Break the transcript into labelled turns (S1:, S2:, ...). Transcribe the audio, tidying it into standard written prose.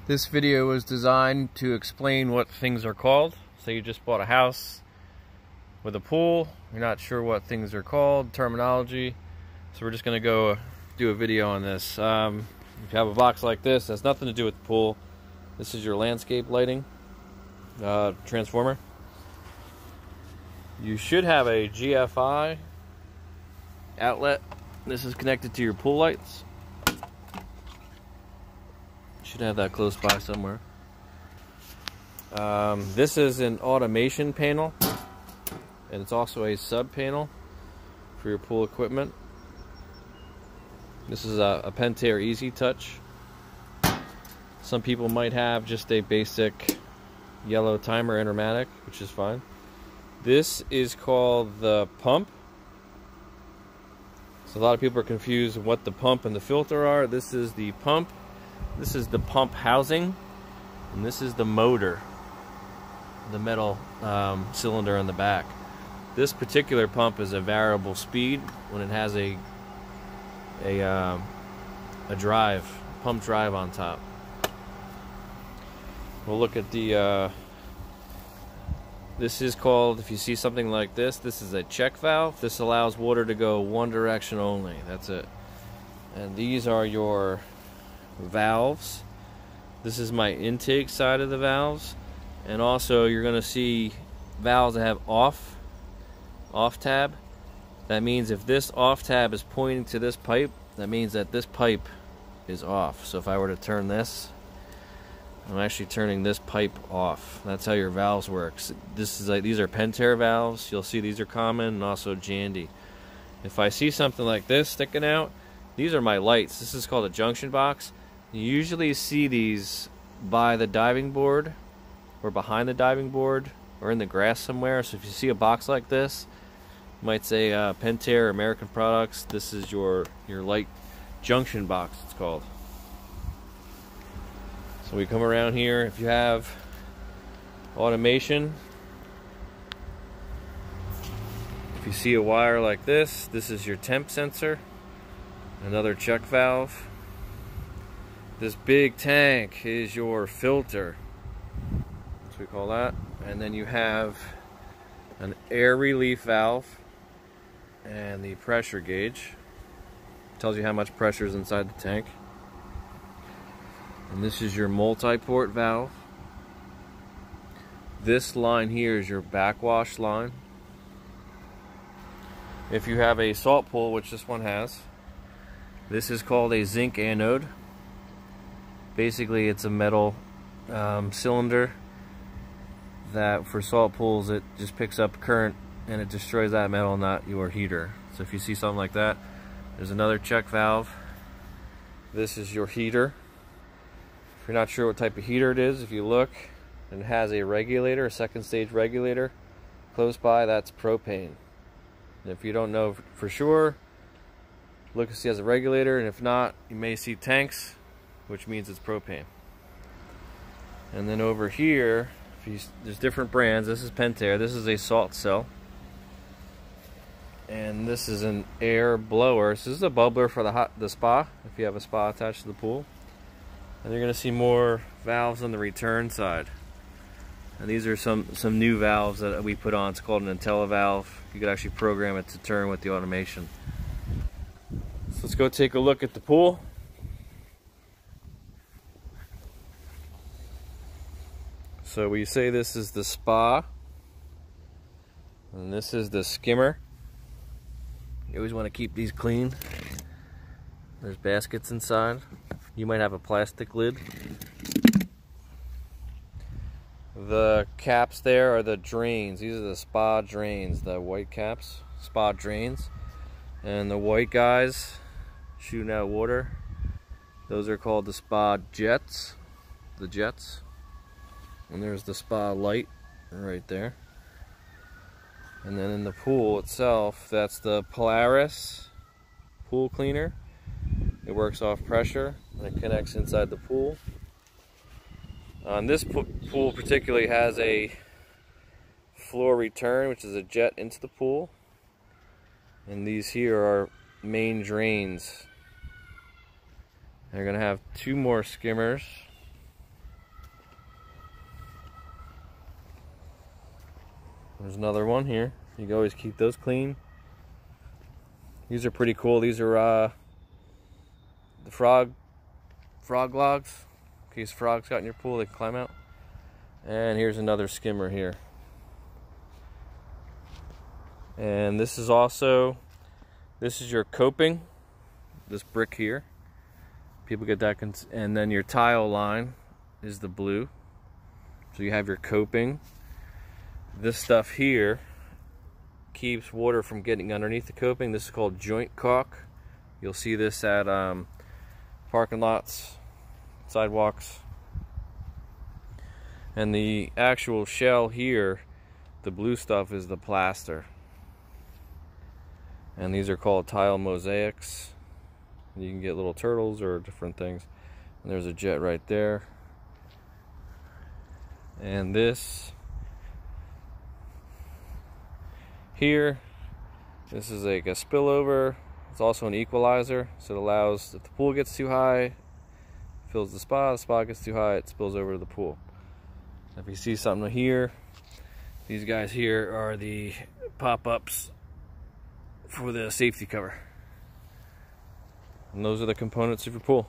S1: This video was designed to explain what things are called. So you just bought a house with a pool, you're not sure what things are called, terminology. So we're just going to go do a video on this. If you have a box like this, it has nothing to do with the pool. This is your landscape lighting transformer. You should have a GFI outlet. This is connected to your pool lights. Should have that close by somewhere. This is an automation panel, and it's also a sub panel for your pool equipment. This is a Pentair Easy Touch. Some people might have just a basic yellow timer intermatic, which is fine. This is called the pump. So a lot of people are confused what the pump and the filter are. This is the pump. This is the pump housing, and this is the motor, the metal cylinder on the back. This particular pump is a variable speed when it has a drive, pump drive on top. We'll look at the, this is called, if you see something like this is a check valve. This allows water to go one direction only, that's it. And these are your valves. This is my intake side of the valves, and also you're going to see valves that have off tab. That means if this off tab is pointing to this pipe, that means that this pipe is off. So if I were to turn this, I'm actually turning this pipe off. That's how your valves work. This is these are Pentair valves. You'll see these are common, and also Jandy. If I see something like this sticking out, these are my lights. This is called a junction box. You usually see these by the diving board or behind the diving board or in the grass somewhere. So if you see a box like this, you might say Pentair American Products. This is your light junction box, it's called. So we come around here. If you have automation, if you see a wire like this, this is your temp sensor. Another check valve. This big tank is your filter, that's what we call that. And then you have an air relief valve and the pressure gauge. Tells you how much pressure is inside the tank. And this is your multi-port valve. This line here is your backwash line. If you have a salt pool, which this one has, this is called a zinc anode. Basically, it's a metal cylinder that for salt pools, it just picks up current and it destroys that metal, not your heater. So if you see something like that, there's another check valve. This is your heater. If you're not sure what type of heater it is, if you look, and it has a regulator, a second stage regulator close by, that's propane. And if you don't know for sure, look and see it has a regulator, and if not, you may see tanks, which means it's propane. And then over here, there's different brands. This is Pentair. This is a salt cell. And this is an air blower. So this is a bubbler for the spa, if you have a spa attached to the pool. And you're going to see more valves on the return side. And these are some new valves that we put on. It's called an IntelliValve. You could actually program it to turn with the automation. So let's go take a look at the pool. So we say this is the spa, and this is the skimmer. You always want to keep these clean. There's baskets inside. You might have a plastic lid. The caps there are the drains. These are the spa drains, the white caps, spa drains. And the white guys shooting out water, those are called the spa jets, the jets. And there's the spa light right there. And then in the pool itself, that's the Polaris pool cleaner. It works off pressure and it connects inside the pool. This pool particularly has a floor return, which is a jet into the pool. And these here are main drains. They're going to have two more skimmers. There's another one here. You can always keep those clean. These are pretty cool. These are the frog logs. In case frogs got in your pool, they can climb out. And here's another skimmer here. And this is your coping, this brick here. People get that, and then your tile line is the blue. So you have your coping. This stuff here keeps water from getting underneath the coping. This is called joint caulk. You'll see this at parking lots, sidewalks. And the actual shell here, the blue stuff, is the plaster. And these are called tile mosaics. You can get little turtles or different things. And there's a jet right there. And this here, this is like a spillover. It's also an equalizer, so it allows, if the pool gets too high, fills the spot gets too high, it spills over to the pool. If you see something here, these guys here are the pop-ups for the safety cover. And those are the components of your pool.